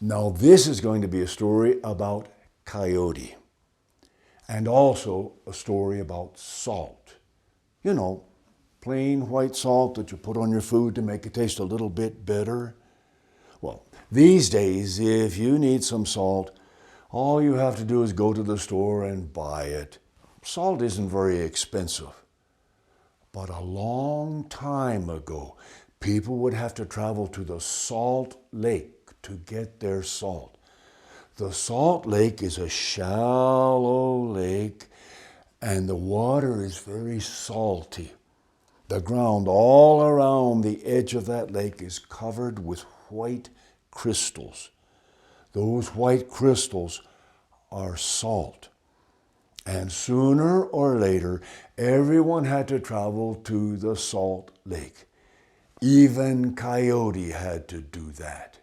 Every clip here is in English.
Now this is going to be a story about Coyote and also a story about salt. You know, plain white salt that you put on your food to make it taste a little bit better. Well, these days, if you need some salt, all you have to do is go to the store and buy it. Salt isn't very expensive. But a long time ago, people would have to travel to the Salt Lake to get their salt. The Salt Lake is a shallow lake, and the water is very salty. The ground all around the edge of that lake is covered with white crystals. Those white crystals are salt. And sooner or later, everyone had to travel to the Salt Lake. Even Coyote had to do that.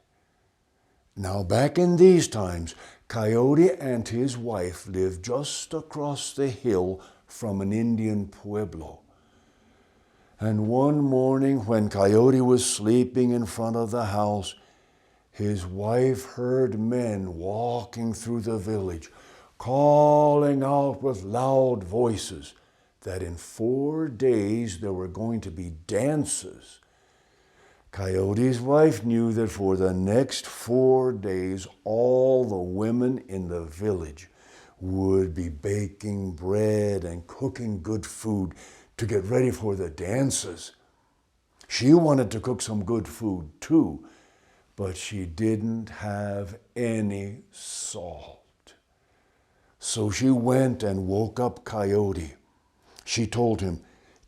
Now, back in these times, Coyote and his wife lived just across the hill from an Indian pueblo. And one morning when Coyote was sleeping in front of the house, his wife heard men walking through the village, calling out with loud voices that in 4 days there were going to be dances. Coyote's wife knew that for the next 4 days, all the women in the village would be baking bread and cooking good food to get ready for the dances. She wanted to cook some good food too, but she didn't have any salt. So she went and woke up Coyote. She told him,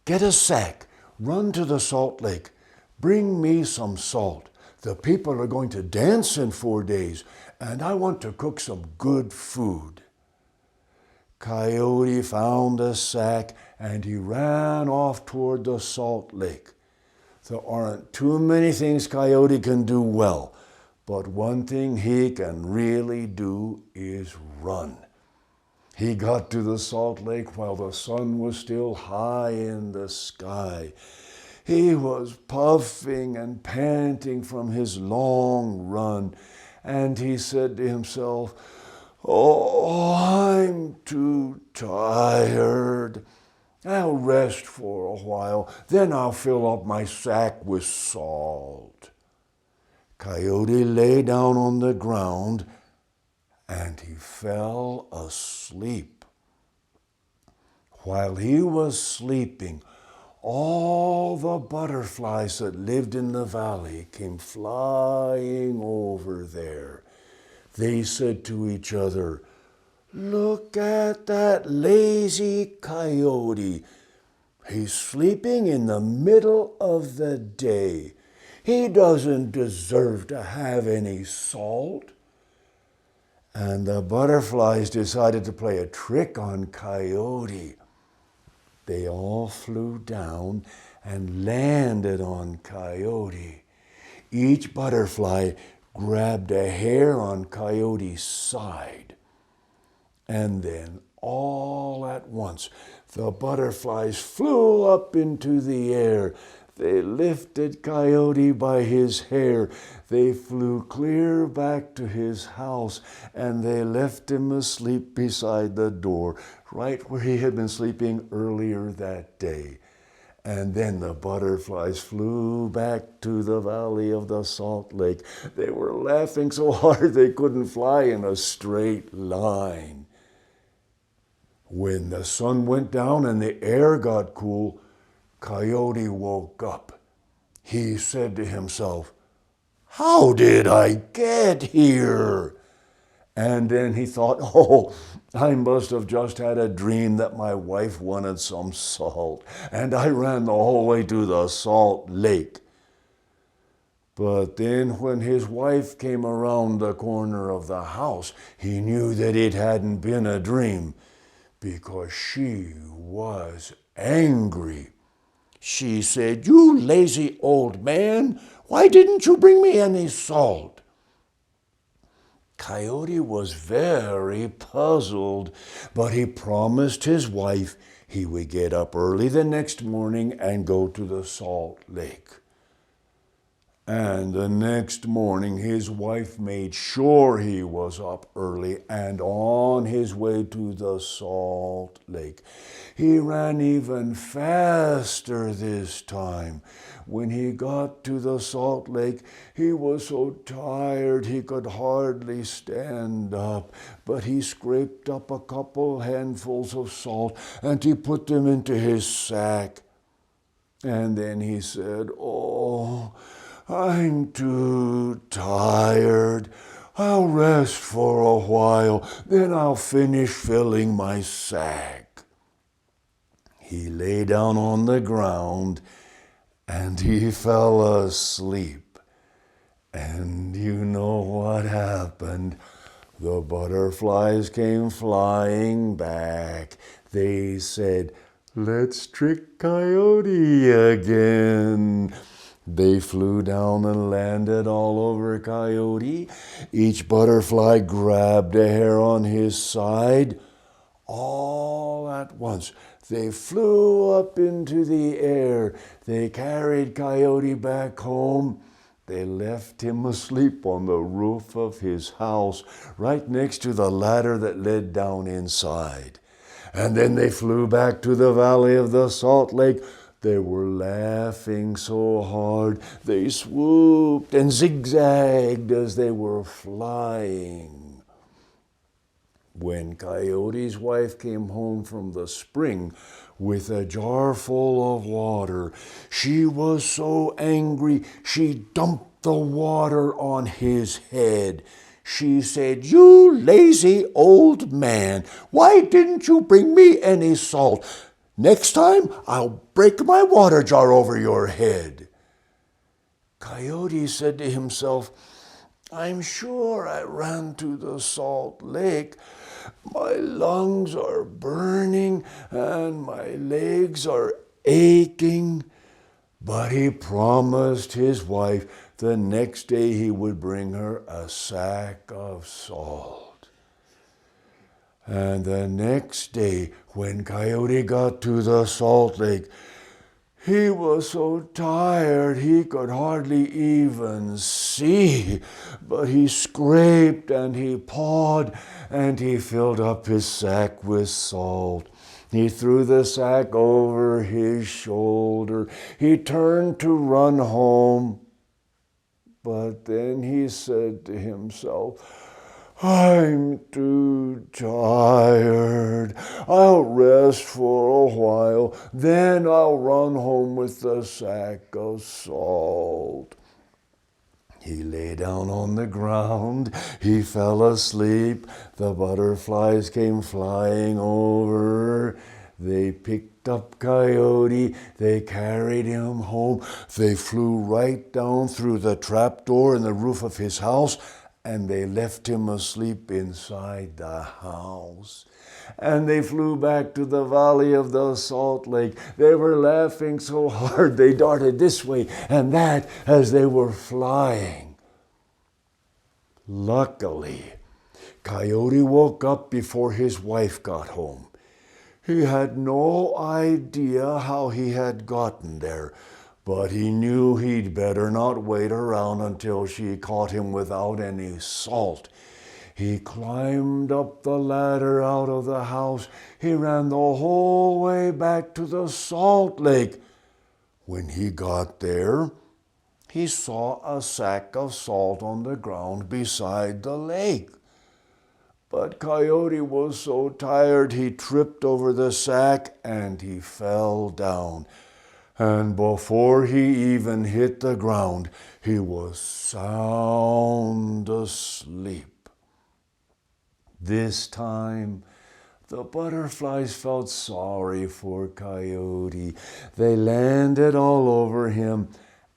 "Get a sack, run to the Salt Lake, bring me some salt. The people are going to dance in 4 days, and I want to cook some good food." Coyote found a sack and he ran off toward the Salt Lake. There aren't too many things Coyote can do well, but one thing he can really do is run. He got to the Salt Lake while the sun was still high in the sky. He was puffing and panting from his long run, and he said to himself, "Oh, I'm too tired. I'll rest for a while, then I'll fill up my sack with salt." Coyote lay down on the ground and he fell asleep. While he was sleeping, all the butterflies that lived in the valley came flying over there. They said to each other, "Look at that lazy coyote. He's sleeping in the middle of the day. He doesn't deserve to have any salt." And the butterflies decided to play a trick on Coyote. They all flew down and landed on Coyote. Each butterfly grabbed a hair on Coyote's side. And then all at once, the butterflies flew up into the air. They lifted Coyote by his hair. They flew clear back to his house, and they left him asleep beside the door, right where he had been sleeping earlier that day. And then the butterflies flew back to the valley of the Salt Lake. They were laughing so hard they couldn't fly in a straight line. When the sun went down and the air got cool, Coyote woke up. He said to himself, "How did I get here?" And then he thought, "Oh, I must have just had a dream that my wife wanted some salt, and I ran the whole way to the Salt Lake." But then when his wife came around the corner of the house, he knew that it hadn't been a dream, because she was angry. She said, "You lazy old man, why didn't you bring me any salt?" Coyote was very puzzled, but he promised his wife he would get up early the next morning and go to the Salt Lake. And the next morning, his wife made sure he was up early and on his way to the salt lake. He ran even faster this time. When he got to the salt lake, he was so tired he could hardly stand up. But he scraped up a couple handfuls of salt and he put them into his sack. And then he said, "Oh, I'm too tired. I'll rest for a while, then I'll finish filling my sack." He lay down on the ground and he fell asleep. And you know what happened? The butterflies came flying back. They said, "Let's trick Coyote again." They flew down and landed all over Coyote. Each butterfly grabbed a hair on his side. All at once, they flew up into the air. They carried Coyote back home. They left him asleep on the roof of his house, right next to the ladder that led down inside. And then they flew back to the valley of the Salt Lake. They were laughing so hard, they swooped and zigzagged as they were flying. When Coyote's wife came home from the spring with a jar full of water, she was so angry she dumped the water on his head. She said, "You lazy old man, why didn't you bring me any salt? Next time I'll break my water jar over your head." Coyote said to himself, "I'm sure I ran to the Salt Lake. My lungs are burning and my legs are aching." But he promised his wife the next day he would bring her a sack of salt. And the next day, when Coyote got to the Salt Lake, he was so tired he could hardly even see, but he scraped and he pawed and he filled up his sack with salt. He threw the sack over his shoulder. He turned to run home, but then he said to himself, "I'm too tired. I'll rest for a while, then I'll run home with the sack of salt." He lay down on the ground. He fell asleep. The butterflies came flying over. They picked up Coyote. They carried him home. They flew right down through the trapdoor in the roof of his house, and they left him asleep inside the house. And they flew back to the valley of the Salt Lake. They were laughing so hard they darted this way and that as they were flying. Luckily, Coyote woke up before his wife got home. He had no idea how he had gotten there, but he knew he'd better not wait around until she caught him without any salt. He climbed up the ladder out of the house. He ran the whole way back to the Salt Lake. When he got there, he saw a sack of salt on the ground beside the lake. But Coyote was so tired he tripped over the sack and he fell down. And before he even hit the ground, he was sound asleep. This time, the butterflies felt sorry for Coyote. They landed all over him,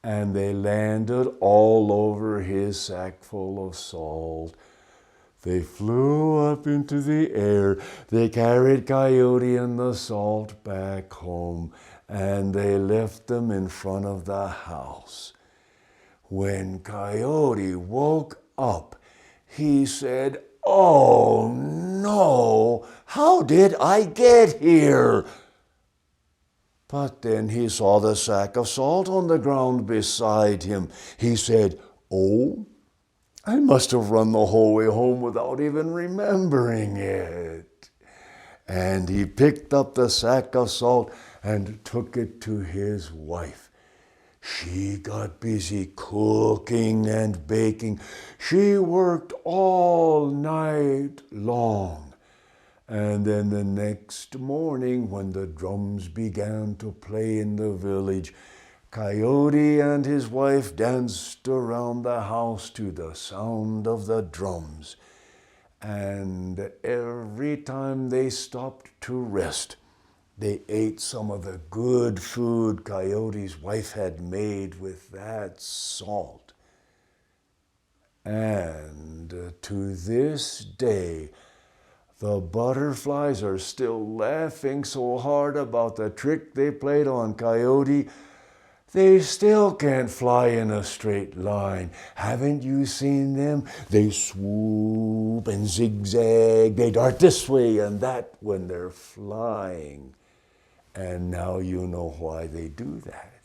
and they landed all over his sack full of salt. They flew up into the air. They carried Coyote and the salt back home, and they left them in front of the house. When Coyote woke up, he said, "Oh no, how did I get here?" But then he saw the sack of salt on the ground beside him. He said, "Oh, I must have run the whole way home without even remembering it." And he picked up the sack of salt and took it to his wife. She got busy cooking and baking. She worked all night long. And then the next morning, when the drums began to play in the village, Coyote and his wife danced around the house to the sound of the drums. And every time they stopped to rest, they ate some of the good food Coyote's wife had made with that salt. And to this day, the butterflies are still laughing so hard about the trick they played on Coyote. They still can't fly in a straight line. Haven't you seen them? They swoop and zigzag. They dart this way and that when they're flying. And now you know why they do that.